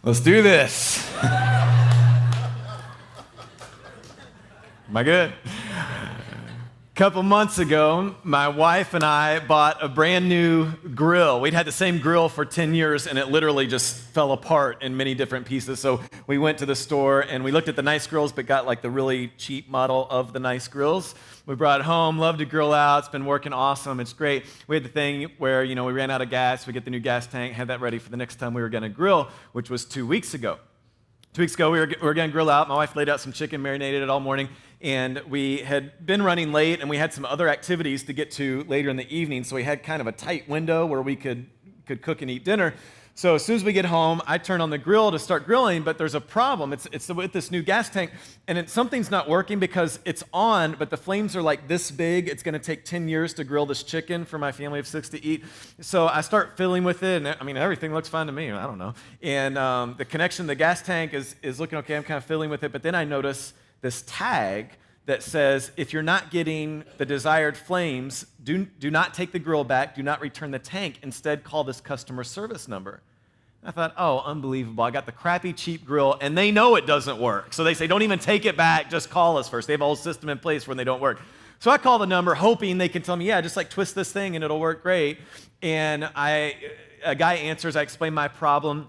Let's do this. Am I good? A couple months ago, my wife and I bought a brand new grill. We'd had the same grill for 10 years, and it literally just fell apart in many different pieces. So we went to the store, and we looked at the nice grills, but got like the really cheap model of the nice grills. We brought it home, love to grill out. It's been working awesome. It's great. We had the thing where, we ran out of gas. We get the new gas tank, had that ready for the next time we were going to grill, which was 2 weeks ago. 2 weeks ago, we were going to grill out. My wife laid out some chicken, marinated it all morning, and we had been running late, and we had some other activities to get to later in the evening, so we had kind of a tight window where we could cook and eat dinner. So as soon as we get home, I turn on the grill to start grilling, but there's a problem. It's with this new gas tank, and something's not working because it's on, but the flames are like this big. It's going to take 10 years to grill this chicken for my family of 6 to eat. So I start fiddling with it, and everything looks fine to me. I don't know. And the connection to the gas tank is looking okay. I'm kind of fiddling with it, but then I notice this tag that says, if you're not getting the desired flames, do not take the grill back, do not return the tank, instead call this customer service number. I thought, oh, unbelievable. I got the crappy, cheap grill, and they know it doesn't work. So they say, don't even take it back, just call us first. They have a whole system in place when they don't work. So I call the number, hoping they can tell me, yeah, just like twist this thing and it'll work great. And a guy answers, I explain my problem.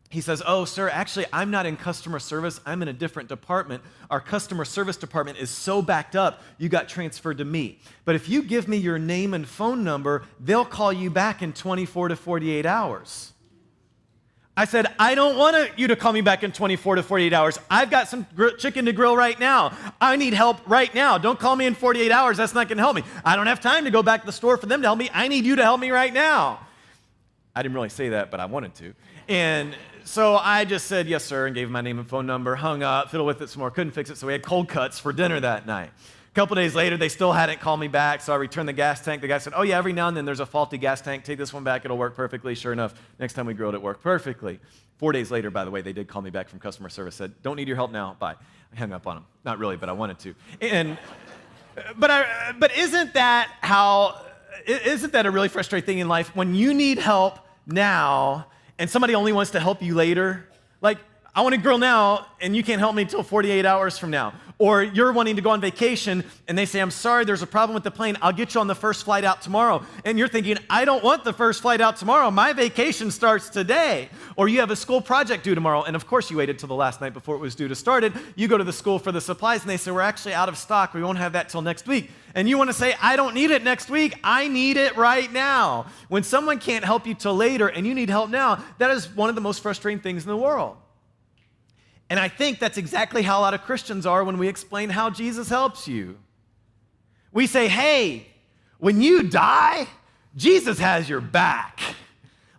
He says, oh, sir, actually, I'm not in customer service. I'm in a different department. Our customer service department is so backed up, you got transferred to me. But if you give me your name and phone number, they'll call you back in 24 to 48 hours. I said, I don't want you to call me back in 24 to 48 hours. I've got some chicken to grill right now. I need help right now. Don't call me in 48 hours. That's not going to help me. I don't have time to go back to the store for them to help me. I need you to help me right now. I didn't really say that, but I wanted to. And so I just said, yes, sir, and gave him my name and phone number, hung up, fiddled with it some more, couldn't fix it, so we had cold cuts for dinner that night. A couple days later, they still hadn't called me back, so I returned the gas tank. The guy said, oh, yeah, every now and then there's a faulty gas tank. Take this one back. It'll work perfectly. Sure enough, next time we grilled, it worked perfectly. 4 days later, by the way, they did call me back from customer service, said, don't need your help now. Bye. I hung up on them. Not really, but I wanted to. But isn't that a really frustrating thing in life when you need help now and somebody only wants to help you later? Like, I want to grill now, and you can't help me until 48 hours from now. Or you're wanting to go on vacation, and they say, I'm sorry, there's a problem with the plane. I'll get you on the first flight out tomorrow. And you're thinking, I don't want the first flight out tomorrow. My vacation starts today. Or you have a school project due tomorrow, and of course you waited till the last night before it was due to start it. You go to the school for the supplies, and they say, we're actually out of stock. We won't have that till next week. And you want to say, I don't need it next week. I need it right now. When someone can't help you till later, and you need help now, that is one of the most frustrating things in the world. And I think that's exactly how a lot of Christians are when we explain how Jesus helps you. We say, hey, when you die, Jesus has your back.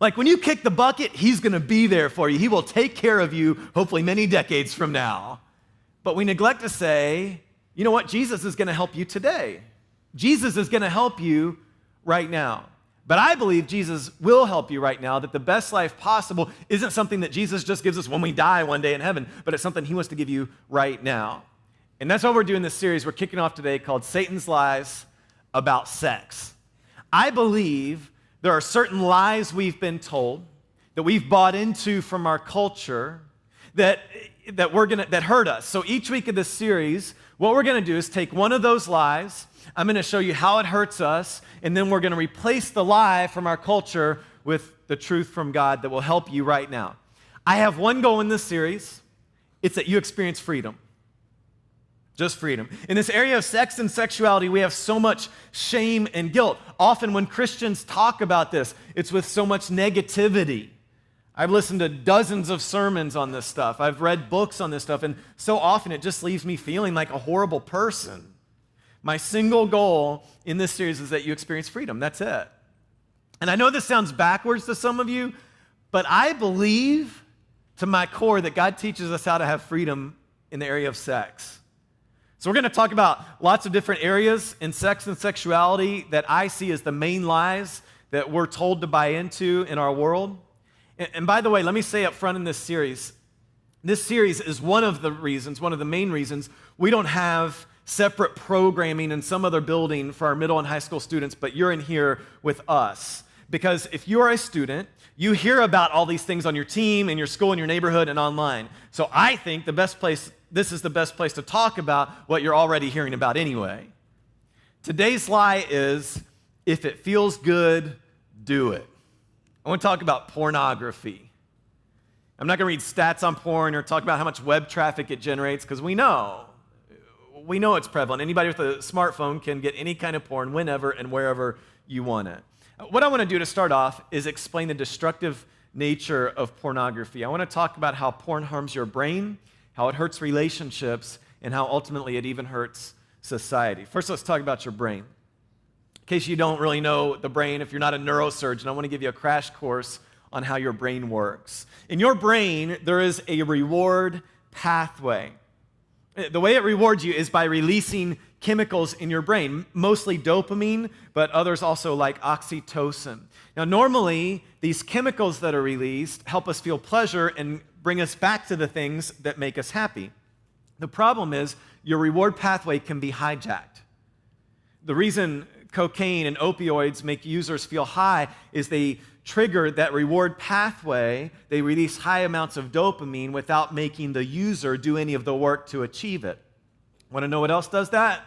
Like when you kick the bucket, he's going to be there for you. He will take care of you, hopefully many decades from now. But we neglect to say, you know what? Jesus is going to help you today. Jesus is going to help you right now. But I believe Jesus will help you right now, that the best life possible isn't something that Jesus just gives us when we die one day in heaven, but it's something he wants to give you right now. And that's why we're doing this series we're kicking off today called Satan's Lies About Sex. I believe there are certain lies we've been told, that we've bought into from our culture, that hurt us. So each week of this series, what we're going to do is take one of those lies. I'm going to show you how it hurts us, and then we're going to replace the lie from our culture with the truth from God that will help you right now. I have one goal in this series. It's that you experience freedom. Just freedom. In this area of sex and sexuality, we have so much shame and guilt. Often when Christians talk about this, it's with so much negativity. I've listened to dozens of sermons on this stuff. I've read books on this stuff, and so often it just leaves me feeling like a horrible person. My single goal in this series is that you experience freedom. That's it. And I know this sounds backwards to some of you, but I believe to my core that God teaches us how to have freedom in the area of sex. So we're going to talk about lots of different areas in sex and sexuality that I see as the main lies that we're told to buy into in our world. And by the way, let me say up front in this series is one of the main reasons we don't have separate programming in some other building for our middle and high school students, but you're in here with us. Because if you are a student, you hear about all these things on your team, in your school, in your neighborhood, and online. So I think this is the best place to talk about what you're already hearing about anyway. Today's lie is, if it feels good, do it. I want to talk about pornography. I'm not going to read stats on porn or talk about how much web traffic it generates, because we know it's prevalent. Anybody with a smartphone can get any kind of porn whenever and wherever you want it. What I want to do to start off is explain the destructive nature of pornography. I want to talk about how porn harms your brain, how it hurts relationships, and how ultimately it even hurts society. First, let's talk about your brain. In case you don't really know the brain, if you're not a neurosurgeon, I want to give you a crash course on how your brain works. In your brain, there is a reward pathway. The way it rewards you is by releasing chemicals in your brain, mostly dopamine, but others also like oxytocin. Now, normally, these chemicals that are released help us feel pleasure and bring us back to the things that make us happy. The problem is your reward pathway can be hijacked. The reason cocaine and opioids make users feel high is they trigger that reward pathway. They release high amounts of dopamine without making the user do any of the work to achieve it. Want to know what else does that?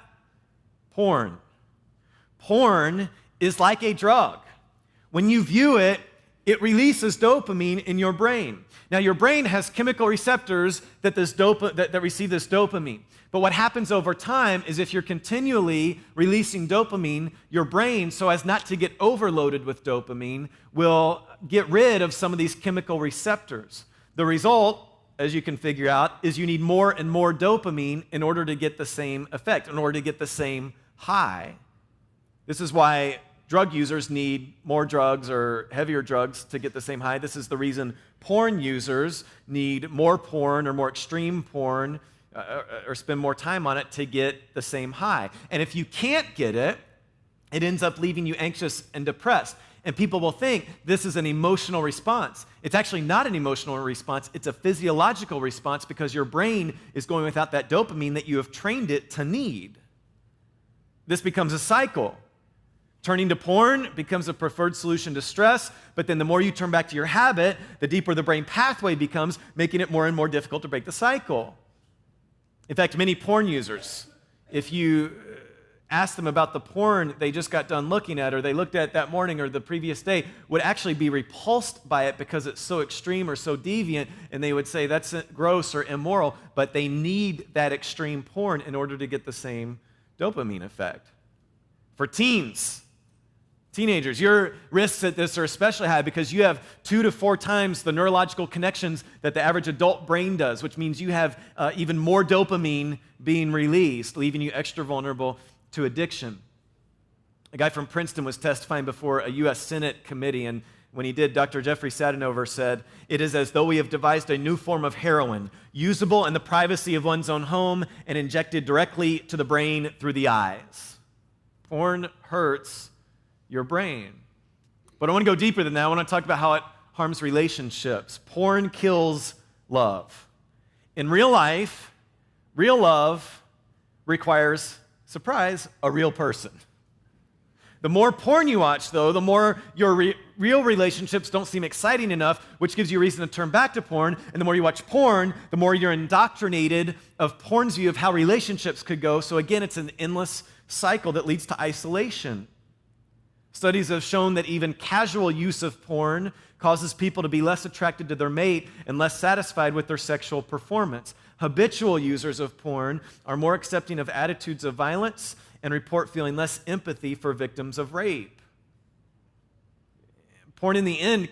Porn. Porn is like a drug. When you view it, it releases dopamine in your brain. Now, your brain has chemical receptors that receive this dopamine. But what happens over time is if you're continually releasing dopamine, your brain, so as not to get overloaded with dopamine, will get rid of some of these chemical receptors. The result, as you can figure out, is you need more and more dopamine in order to get the same effect, in order to get the same high. This is why drug users need more drugs or heavier drugs to get the same high. This is the reason porn users need more porn or more extreme porn or spend more time on it to get the same high. And if you can't get it, it ends up leaving you anxious and depressed. And people will think this is an emotional response. It's actually not an emotional response. It's a physiological response because your brain is going without that dopamine that you have trained it to need. This becomes a cycle. Turning to porn becomes a preferred solution to stress, but then the more you turn back to your habit, the deeper the brain pathway becomes, making it more and more difficult to break the cycle. In fact, many porn users, if you ask them about the porn they just got done looking at or they looked at that morning or the previous day, would actually be repulsed by it because it's so extreme or so deviant, and they would say that's gross or immoral, but they need that extreme porn in order to get the same dopamine effect. For teenagers, your risks at this are especially high because you have 2 to 4 times the neurological connections that the average adult brain does, which means you have even more dopamine being released, leaving you extra vulnerable to addiction. A guy from Princeton was testifying before a U.S. Senate committee, and when he did, Dr. Jeffrey Sadanover said, "It is as though we have devised a new form of heroin, usable in the privacy of one's own home and injected directly to the brain through the eyes." Porn hurts your brain. But I want to go deeper than that. I want to talk about how it harms relationships. Porn kills love. In real life, real love requires, surprise, a real person. The more porn you watch, though, the more your real relationships don't seem exciting enough, which gives you a reason to turn back to porn. And the more you watch porn, the more you're indoctrinated of porn's view of how relationships could go. So again, it's an endless cycle that leads to isolation. Studies have shown that even casual use of porn causes people to be less attracted to their mate and less satisfied with their sexual performance. Habitual users of porn are more accepting of attitudes of violence and report feeling less empathy for victims of rape. Porn, in the end,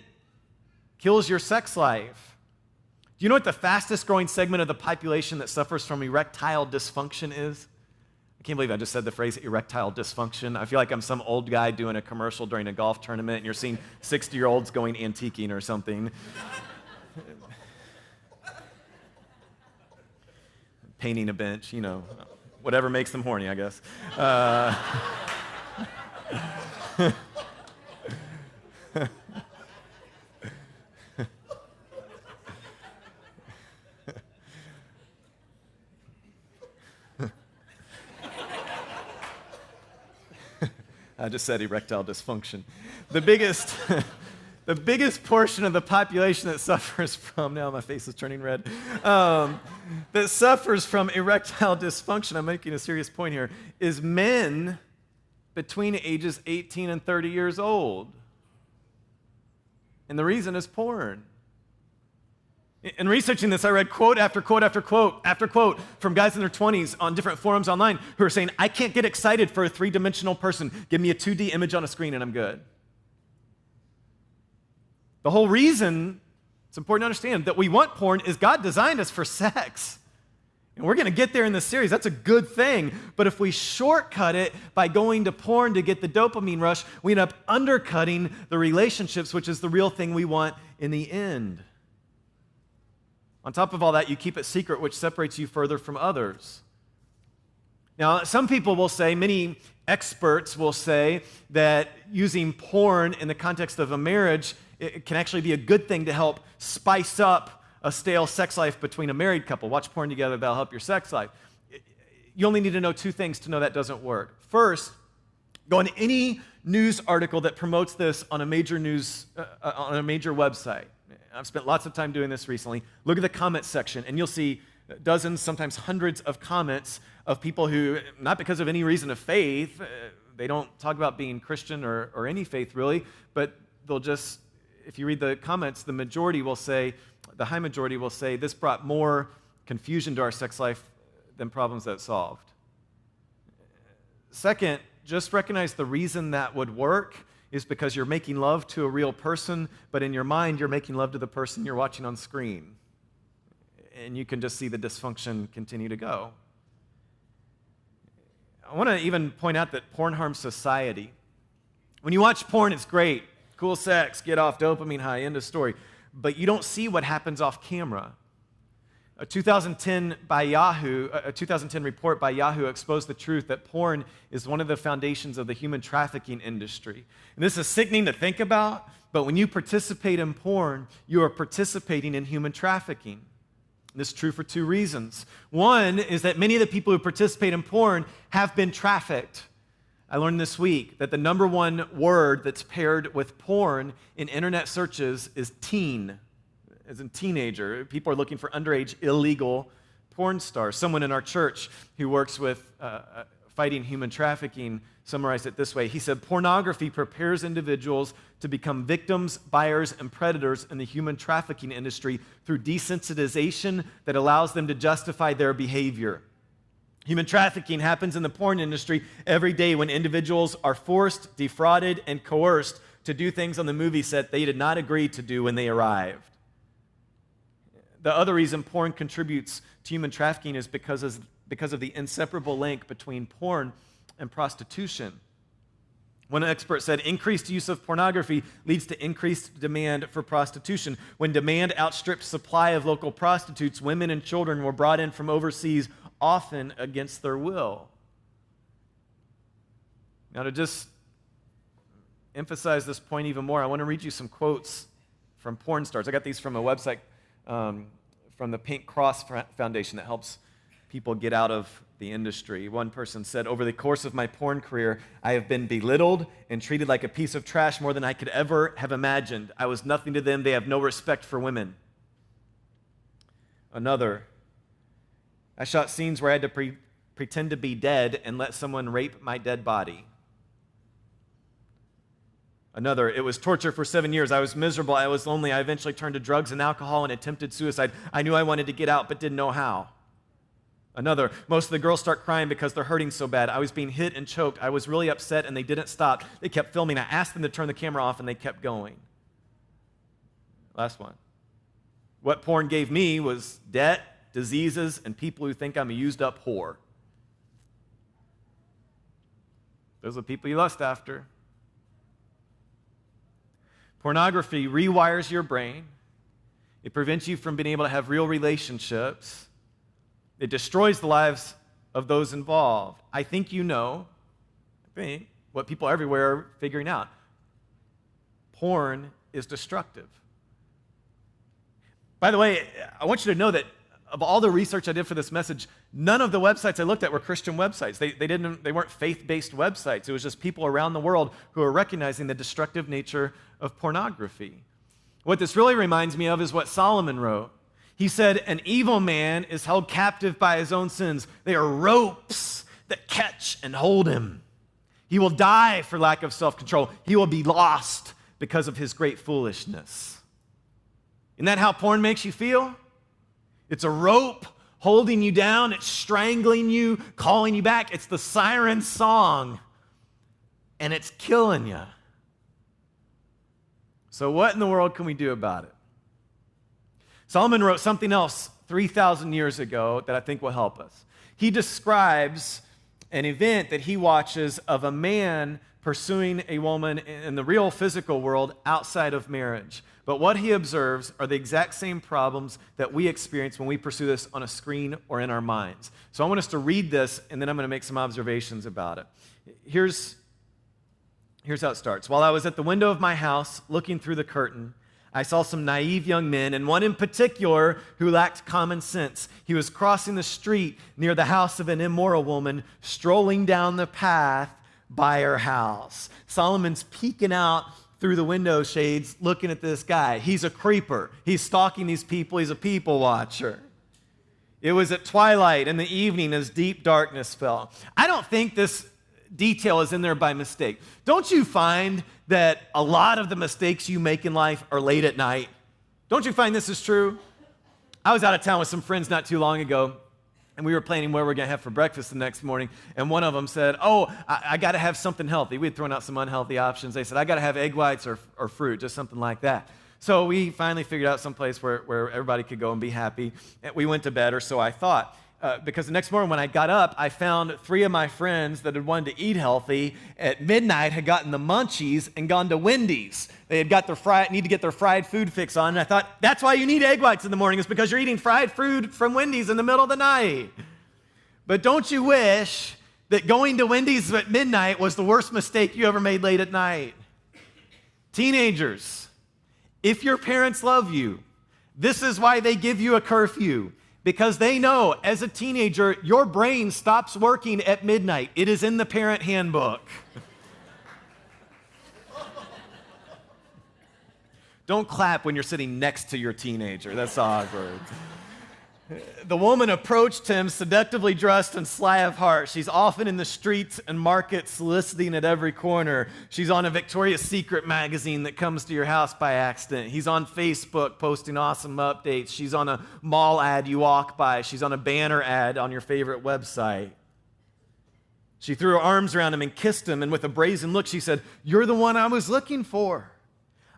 kills your sex life. Do you know what the fastest growing segment of the population that suffers from erectile dysfunction is? I can't believe I just said the phrase erectile dysfunction. I feel like I'm some old guy doing a commercial during a golf tournament and you're seeing 60-year-olds going antiquing or something. Painting a bench, whatever makes them horny, I guess. I just said erectile dysfunction. the biggest, the biggest portion of the population that suffers from, now my face is turning red, that suffers from erectile dysfunction, I'm making a serious point here, is men between ages 18 and 30 years old. And the reason is porn. In researching this, I read quote after quote after quote after quote from guys in their 20s on different forums online who are saying, I can't get excited for a three-dimensional person. Give me a 2D image on a screen and I'm good. The whole reason, it's important to understand, that we want porn is God designed us for sex. And we're going to get there in this series. That's a good thing. But if we shortcut it by going to porn to get the dopamine rush, we end up undercutting the relationships, which is the real thing we want in the end. On top of all that, you keep it secret, which separates you further from others. Now, some people will say, many experts will say, that using porn in the context of a marriage, it can actually be a good thing to help spice up a stale sex life between a married couple. Watch porn together, that'll help your sex life. You only need to know two things to know that doesn't work. First, go on any news article that promotes this on a major website. I've spent lots of time doing this recently. Look at the comments section, and you'll see dozens, sometimes hundreds of comments of people who, not because of any reason of faith, they don't talk about being Christian or any faith really, but they'll just, if you read the comments, the high majority will say, this brought more confusion to our sex life than problems that it solved. Second, just recognize the reason that would work is because you're making love to a real person, but in your mind, you're making love to the person you're watching on screen. And you can just see the dysfunction continue to go. I want to even point out that porn harms society. When you watch porn, it's great. Cool sex, get off, dopamine high, end of story. But you don't see what happens off camera. A 2010 report by Yahoo exposed the truth that porn is one of the foundations of the human trafficking industry. And this is sickening to think about, but when you participate in porn, you are participating in human trafficking. This is true for two reasons. One is that many of the people who participate in porn have been trafficked. I learned this week that the number one word that's paired with porn in internet searches is teen, as in teenager. People are looking for underage illegal porn stars. Someone in our church who works with fighting human trafficking summarized it this way. He said, pornography prepares individuals to become victims, buyers, and predators in the human trafficking industry through desensitization that allows them to justify their behavior. Human trafficking happens in the porn industry every day when individuals are forced, defrauded, and coerced to do things on the movie set they did not agree to do when they arrived. The other reason porn contributes to human trafficking is because of the inseparable link between porn and prostitution. One expert said, increased use of pornography leads to increased demand for prostitution. When demand outstripped supply of local prostitutes, women and children were brought in from overseas, often against their will. Now, to just emphasize this point even more, I want to read you some quotes from porn stars. I got these from a website from the Pink Cross Foundation that helps people get out of the industry. One person said, over the course of my porn career, I have been belittled and treated like a piece of trash more than I could ever have imagined. I was nothing to them. They have no respect for women. Another, I shot scenes where I had to pretend to be dead and let someone rape my dead body. Another, it was torture for 7 years. I was miserable. I was lonely. I eventually turned to drugs and alcohol and attempted suicide. I knew I wanted to get out but didn't know how. Another, most of the girls start crying because they're hurting so bad. I was being hit and choked. I was really upset and they didn't stop. They kept filming. I asked them to turn the camera off and they kept going. Last one. What porn gave me was debt, diseases, and people who think I'm a used up whore. Those are the people you lust after. Pornography rewires your brain. It prevents you from being able to have real relationships. It destroys the lives of those involved. I think you know, what people everywhere are figuring out. Porn is destructive. By the way, I want you to know that of all the research I did for this message, none of the websites I looked at were Christian websites. They weren't faith-based websites. It was just people around the world who are recognizing the destructive nature of pornography. What this really reminds me of is what Solomon wrote. He said, an evil man is held captive by his own sins. They are ropes that catch and hold him. He will die for lack of self-control. He will be lost because of his great foolishness. Isn't that how porn makes you feel? It's a rope holding you down. It's strangling you, calling you back. It's the siren song, and it's killing you. So what in the world can we do about it? Solomon wrote something else 3,000 years ago that I think will help us. He describes an event that he watches of a man pursuing a woman in the real physical world outside of marriage. But what he observes are the exact same problems that we experience when we pursue this on a screen or in our minds. So I want us to read this, and then I'm going to make some observations about it. Here's how it starts. While I was at the window of my house looking through the curtain, I saw some naive young men, and one in particular who lacked common sense. He was crossing the street near the house of an immoral woman, strolling down the path by her house. Solomon's peeking out through the window shades, looking at this guy. He's a creeper. He's stalking these people. He's a people watcher. It was at twilight in the evening as deep darkness fell. I don't think this detail is in there by mistake. Don't you find that a lot of the mistakes you make in life are late at night? Don't you find this is true? I was out of town with some friends not too long ago, and we were planning where we're going to have for breakfast the next morning, and one of them said, I got to have something healthy. We had thrown out some unhealthy options. They said, I got to have egg whites or fruit, just something like that. So we finally figured out some place where everybody could go and be happy. And we went to bed, or so I thought. Because the next morning when I got up, I found 3 of my friends that had wanted to eat healthy at midnight had gotten the munchies and gone to Wendy's. They had got need to get their fried food fix on. And I thought, that's why you need egg whites in the morning, is because you're eating fried food from Wendy's in the middle of the night. But don't you wish that going to Wendy's at midnight was the worst mistake you ever made late at night? Teenagers, if your parents love you, this is why they give you a curfew. Because they know, as a teenager, your brain stops working at midnight. It is in the parent handbook. Don't clap when you're sitting next to your teenager. That's awkward. The woman approached him, seductively dressed and sly of heart. She's often in the streets and markets, soliciting at every corner. She's on a Victoria's Secret magazine that comes to your house by accident. He's on Facebook posting awesome updates. She's on a mall ad you walk by. She's on a banner ad on your favorite website. She threw her arms around him and kissed him, and with a brazen look, she said, "You're the one I was looking for.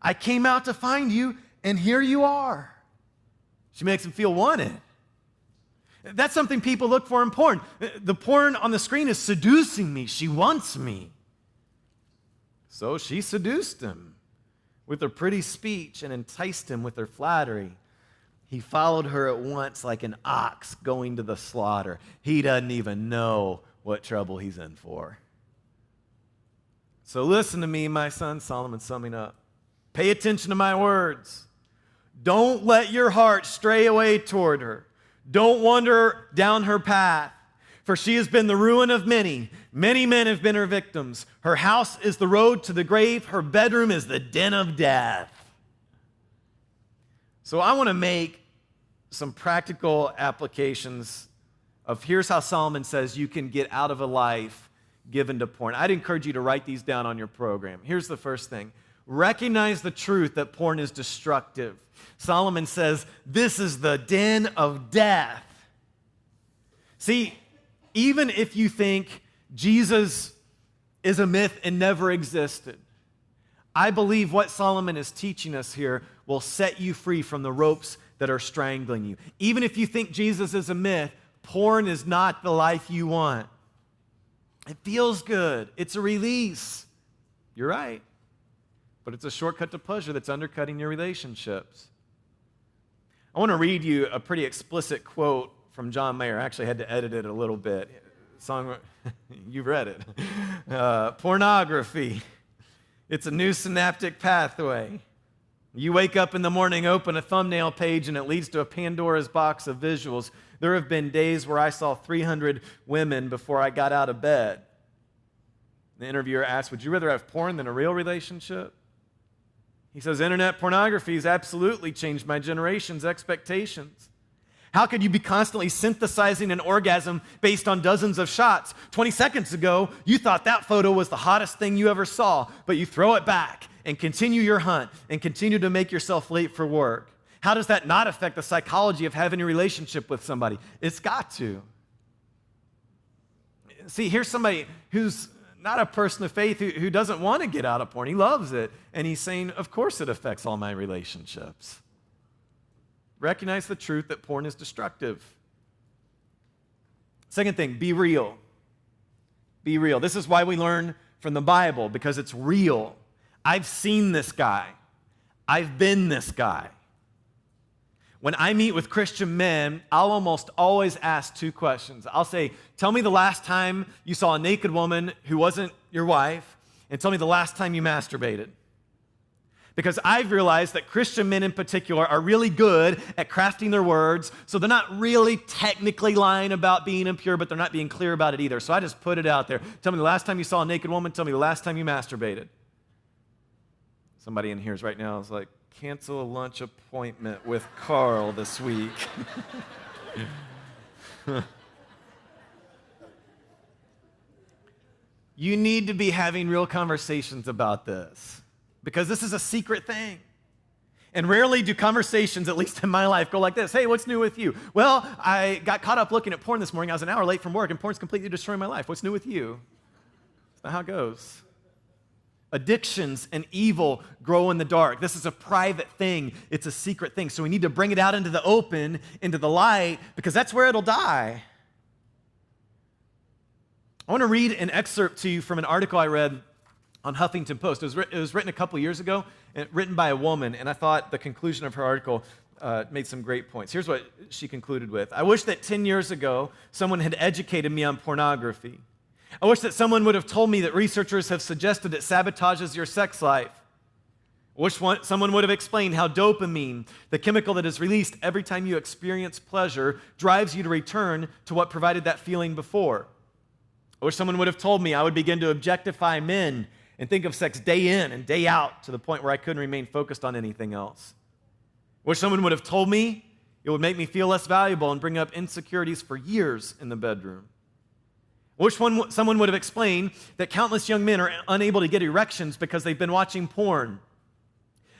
I came out to find you, and here you are." She makes him feel wanted. That's something people look for in porn. The porn on the screen is seducing me. She wants me. So she seduced him with her pretty speech and enticed him with her flattery. He followed her at once like an ox going to the slaughter. He doesn't even know what trouble he's in for. So listen to me, my son, Solomon summing up. Pay attention to my words. Don't let your heart stray away toward her. Don't wander down her path, for she has been the ruin of many. Many men have been her victims. Her house is the road to the grave. Her bedroom is the den of death. So I want to make some practical applications of here's how Solomon says you can get out of a life given to porn. I'd encourage you to write these down on your program. Here's the first thing. Recognize the truth that porn is destructive. Solomon says, this is the den of death. See, even if you think Jesus is a myth and never existed, I believe what Solomon is teaching us here will set you free from the ropes that are strangling you. Even if you think Jesus is a myth, porn is not the life you want. It feels good. It's a release. You're right. But it's a shortcut to pleasure that's undercutting your relationships. I want to read you a pretty explicit quote from John Mayer. I actually had to edit it a little bit. You've read it. Pornography. It's a new synaptic pathway. You wake up in the morning, open a thumbnail page, and it leads to a Pandora's box of visuals. There have been days where I saw 300 women before I got out of bed. The interviewer asked, would you rather have porn than a real relationship? He says, internet pornography has absolutely changed my generation's expectations. How could you be constantly synthesizing an orgasm based on dozens of shots? 20 seconds ago, you thought that photo was the hottest thing you ever saw, but you throw it back and continue your hunt and continue to make yourself late for work. How does that not affect the psychology of having a relationship with somebody? It's got to. See, here's somebody who's not a person of faith who doesn't want to get out of porn. He loves it. And he's saying, of course it affects all my relationships. Recognize the truth that porn is destructive. Second thing, be real. Be real. This is why we learn from the Bible, because it's real. I've seen this guy. I've been this guy. When I meet with Christian men, I'll almost always ask two questions. I'll say, tell me the last time you saw a naked woman who wasn't your wife, and tell me the last time you masturbated. Because I've realized that Christian men in particular are really good at crafting their words, so they're not really technically lying about being impure, but they're not being clear about it either. So I just put it out there. Tell me the last time you saw a naked woman, tell me the last time you masturbated. Somebody in here is right now is like, cancel a lunch appointment with Carl this week. You need to be having real conversations about this, because this is a secret thing. And rarely do conversations, at least in my life, go like this. Hey, what's new with you? Well, I got caught up looking at porn this morning. I was an hour late from work, and porn's completely destroying my life. What's new with you? That's not how it goes. Addictions and evil grow in the dark. This is a private thing. It's a secret thing. So we need to bring it out into the open, into the light, because that's where it'll die. I want to read an excerpt to you from an article I read on Huffington Post. It was written a couple years ago, and written by a woman, and I thought the conclusion of her article made some great points. Here's what she concluded with. I wish that 10 years ago, someone had educated me on pornography. I wish that someone would have told me that researchers have suggested it sabotages your sex life. I wish someone would have explained how dopamine, the chemical that is released every time you experience pleasure, drives you to return to what provided that feeling before. I wish someone would have told me I would begin to objectify men and think of sex day in and day out to the point where I couldn't remain focused on anything else. I wish someone would have told me it would make me feel less valuable and bring up insecurities for years in the bedroom. I wish someone would have explained that countless young men are unable to get erections because they've been watching porn.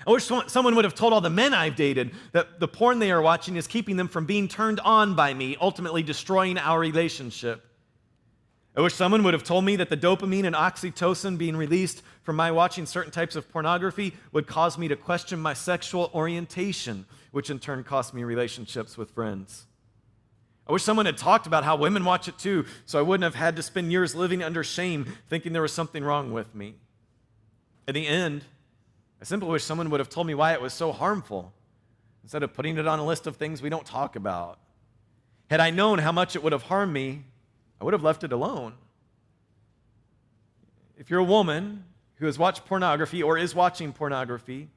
I wish someone would have told all the men I've dated that the porn they are watching is keeping them from being turned on by me, ultimately destroying our relationship. I wish someone would have told me that the dopamine and oxytocin being released from my watching certain types of pornography would cause me to question my sexual orientation, which in turn cost me relationships with friends. I wish someone had talked about how women watch it too, so I wouldn't have had to spend years living under shame, thinking there was something wrong with me. In the end, I simply wish someone would have told me why it was so harmful, instead of putting it on a list of things we don't talk about. Had I known how much it would have harmed me, I would have left it alone. If you're a woman who has watched pornography or is watching pornography,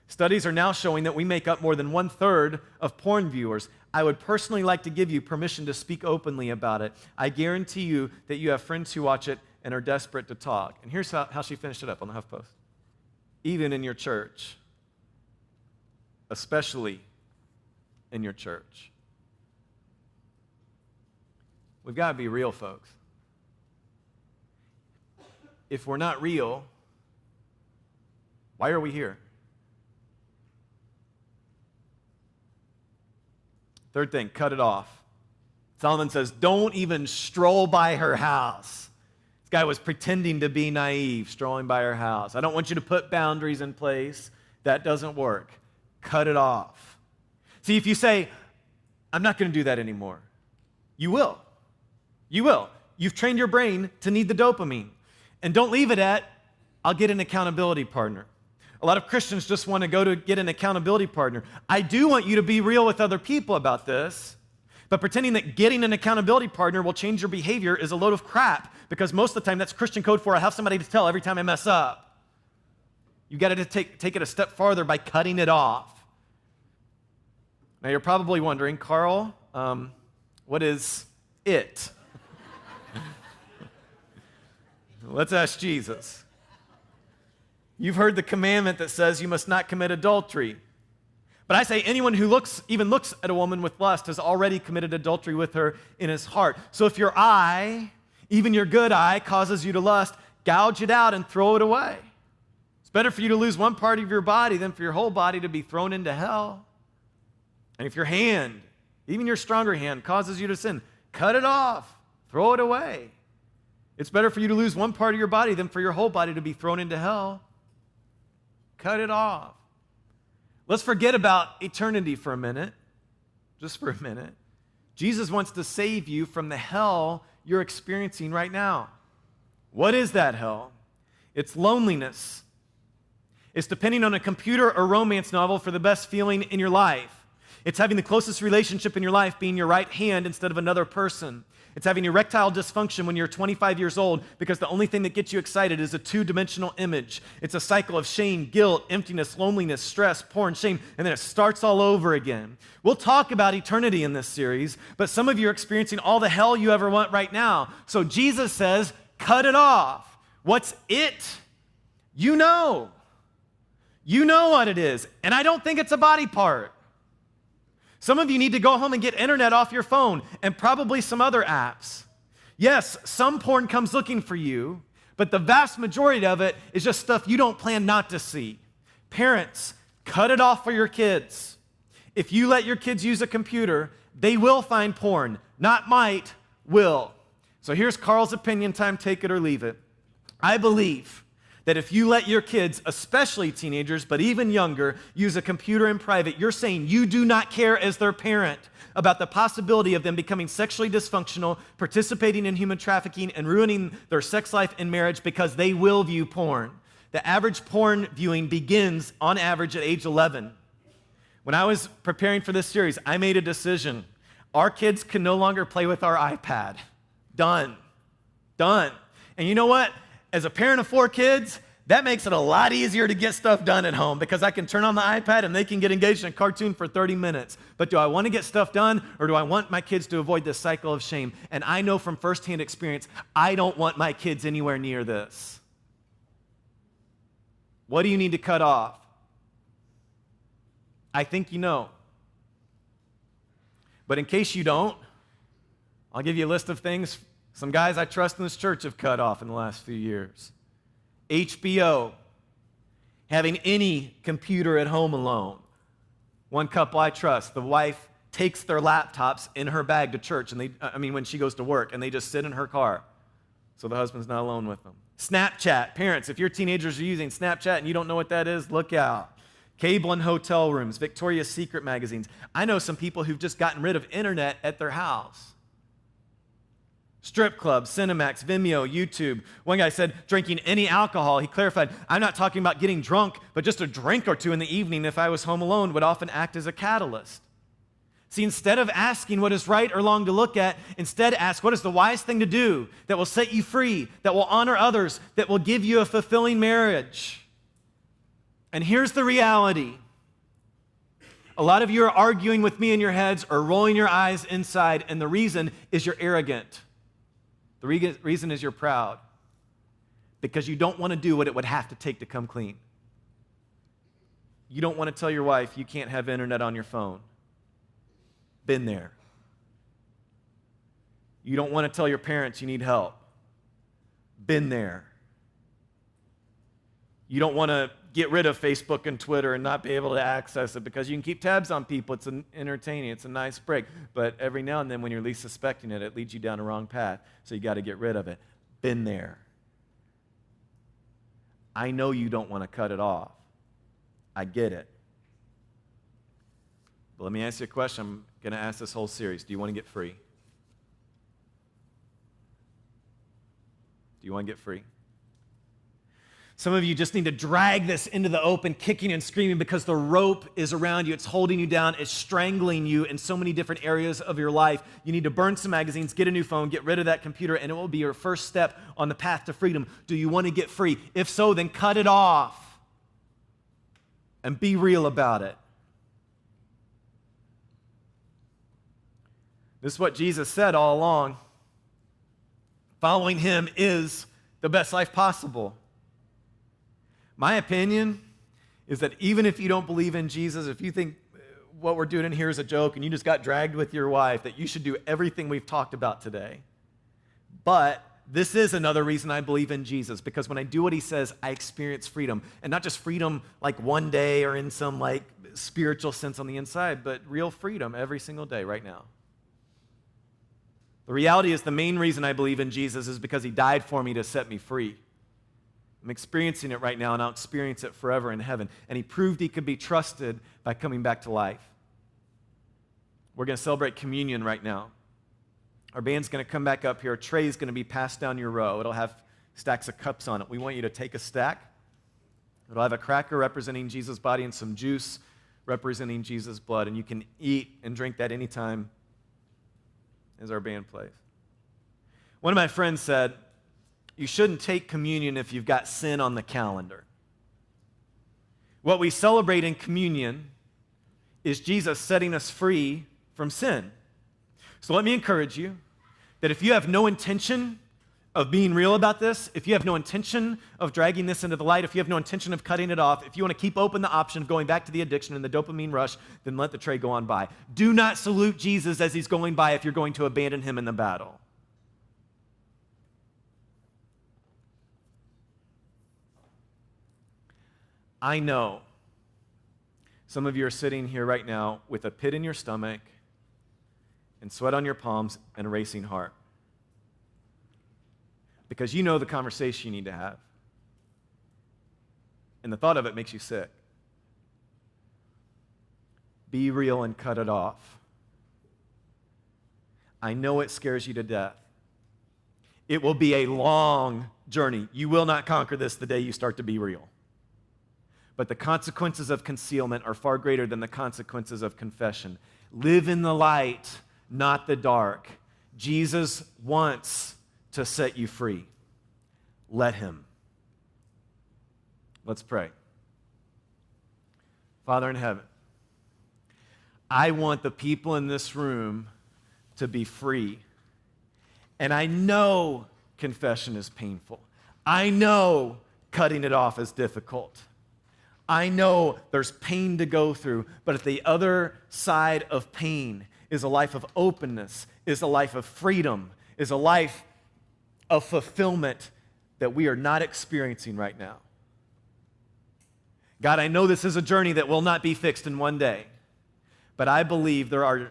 studies are now showing that we make up more than 1/3 of porn viewers. I would personally like to give you permission to speak openly about it. I guarantee you that you have friends who watch it and are desperate to talk. And here's how she finished it up on the HuffPost. Even in your church, especially in your church. We've got to be real, folks. If we're not real, why are we here? Third thing, cut it off. Solomon says, don't even stroll by her house. This guy was pretending to be naive, strolling by her house. I don't want you to put boundaries in place. That doesn't work. Cut it off. See, if you say, I'm not going to do that anymore, you will. You will. You've trained your brain to need the dopamine. And don't leave it at, I'll get an accountability partner. A lot of Christians just want to go to get an accountability partner. I do want you to be real with other people about this, but pretending that getting an accountability partner will change your behavior is a load of crap, because most of the time that's Christian code for I have somebody to tell every time I mess up. You got to take it a step farther by cutting it off. Now you're probably wondering, Carl, what is it? Let's ask Jesus. You've heard the commandment that says you must not commit adultery. But I say anyone who even looks at a woman with lust has already committed adultery with her in his heart. So if your eye, even your good eye, causes you to lust, gouge it out and throw it away. It's better for you to lose one part of your body than for your whole body to be thrown into hell. And if your hand, even your stronger hand, causes you to sin, cut it off, throw it away. It's better for you to lose one part of your body than for your whole body to be thrown into hell. Cut it off. Let's forget about eternity for a minute, just for a minute. Jesus wants to save you from the hell you're experiencing right now. What is that hell? It's loneliness. It's depending on a computer or romance novel for the best feeling in your life. It's having the closest relationship in your life being your right hand instead of another person. It's having erectile dysfunction when you're 25 years old because the only thing that gets you excited is a two-dimensional image. It's a cycle of shame, guilt, emptiness, loneliness, stress, porn, shame, and then it starts all over again. We'll talk about eternity in this series, but some of you are experiencing all the hell you ever want right now. So Jesus says, cut it off. What's it? You know. You know what it is, and I don't think it's a body part. Some of you need to go home and get internet off your phone and probably some other apps. Yes, some porn comes looking for you, but the vast majority of it is just stuff you don't plan not to see. Parents, cut it off for your kids. If you let your kids use a computer, they will find porn. Not might, will. So here's Carl's opinion time, take it or leave it. I believe that if you let your kids, especially teenagers, but even younger, use a computer in private, you're saying you do not care as their parent about the possibility of them becoming sexually dysfunctional, participating in human trafficking, and ruining their sex life and marriage because they will view porn. The average porn viewing begins, on average, at age 11. When I was preparing for this series, I made a decision. Our kids can no longer play with our iPad. Done. And you know what? As a parent of 4 kids, that makes it a lot easier to get stuff done at home because I can turn on the iPad and they can get engaged in a cartoon for 30 minutes. But do I want to get stuff done or do I want my kids to avoid this cycle of shame? And I know from firsthand experience, I don't want my kids anywhere near this. What do you need to cut off? I think you know. But in case you don't, I'll give you a list of things some guys I trust in this church have cut off in the last few years. HBO, having any computer at home alone. One couple I trust, the wife takes their laptops in her bag to church, and when she goes to work, and they just sit in her car, so the husband's not alone with them. Snapchat, parents, if your teenagers are using Snapchat and you don't know what that is, look out. Cable and hotel rooms, Victoria's Secret magazines. I know some people who've just gotten rid of internet at their house. Strip clubs, Cinemax, Vimeo, YouTube. One guy said drinking any alcohol. He clarified, I'm not talking about getting drunk, but just a drink or two in the evening if I was home alone would often act as a catalyst. See, instead of asking what is right or wrong to look at, instead ask what is the wise thing to do that will set you free, that will honor others, that will give you a fulfilling marriage. And here's the reality. A lot of you are arguing with me in your heads or rolling your eyes inside, and the reason is you're arrogant. The reason is you're proud because you don't want to do what it would have to take to come clean. You don't want to tell your wife you can't have internet on your phone. Been there. You don't want to tell your parents you need help. Been there. You don't want to get rid of Facebook and Twitter and not be able to access it because you can keep tabs on people. It's entertaining. It's a nice break. But every now and then when you're least suspecting it, it leads you down a wrong path. So you got to get rid of it. Been there. I know you don't want to cut it off. I get it. But let me ask you a question. I'm going to ask this whole series. Do you want to get free? Do you want to get free? Some of you just need to drag this into the open, kicking and screaming because the rope is around you. It's holding you down. It's strangling you in so many different areas of your life. You need to burn some magazines, get a new phone, get rid of that computer, and it will be your first step on the path to freedom. Do you want to get free? If so, then cut it off. and be real about it. This is what Jesus said all along. Following him is the best life possible. My opinion is that even if you don't believe in Jesus, if you think what we're doing in here is a joke and you just got dragged with your wife, that you should do everything we've talked about today. But this is another reason I believe in Jesus, because when I do what he says, I experience freedom. And not just freedom like one day or in some like spiritual sense on the inside, but real freedom every single day right now. The reality is the main reason I believe in Jesus is because he died for me to set me free. I'm experiencing it right now, and I'll experience it forever in heaven. And he proved he could be trusted by coming back to life. We're going to celebrate communion right now. Our band's going to come back up here. A tray's going to be passed down your row. It'll have stacks of cups on it. We want you to take a stack. It'll have a cracker representing Jesus' body and some juice representing Jesus' blood. And you can eat and drink that anytime as our band plays. One of my friends said, you shouldn't take communion if you've got sin on the calendar. What we celebrate in communion is Jesus setting us free from sin. So let me encourage you that if you have no intention of being real about this, if you have no intention of dragging this into the light, if you have no intention of cutting it off, if you want to keep open the option of going back to the addiction and the dopamine rush, then let the tray go on by. Do not salute Jesus as he's going by if you're going to abandon him in the battle. I know some of you are sitting here right now with a pit in your stomach and sweat on your palms and a racing heart, because you know the conversation you need to have. And the thought of it makes you sick. Be real and cut it off. I know it scares you to death. It will be a long journey. You will not conquer this the day you start to be real. But the consequences of concealment are far greater than the consequences of confession. Live in the light, not the dark. Jesus wants to set you free. Let him. Let's pray. Father in heaven, I want the people in this room to be free. And I know confession is painful. I know cutting it off is difficult. I know there's pain to go through, but at the other side of pain is a life of openness, is a life of freedom, is a life of fulfillment that we are not experiencing right now. God, I know this is a journey that will not be fixed in one day, but I believe there are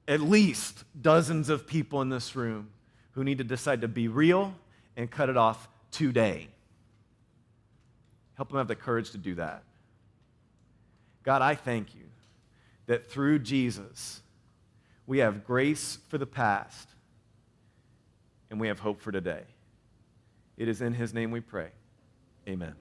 at least dozens of people in this room who need to decide to be real and cut it off today. Help them have the courage to do that. God, I thank you that through Jesus, we have grace for the past and we have hope for today. It is in his name we pray. Amen.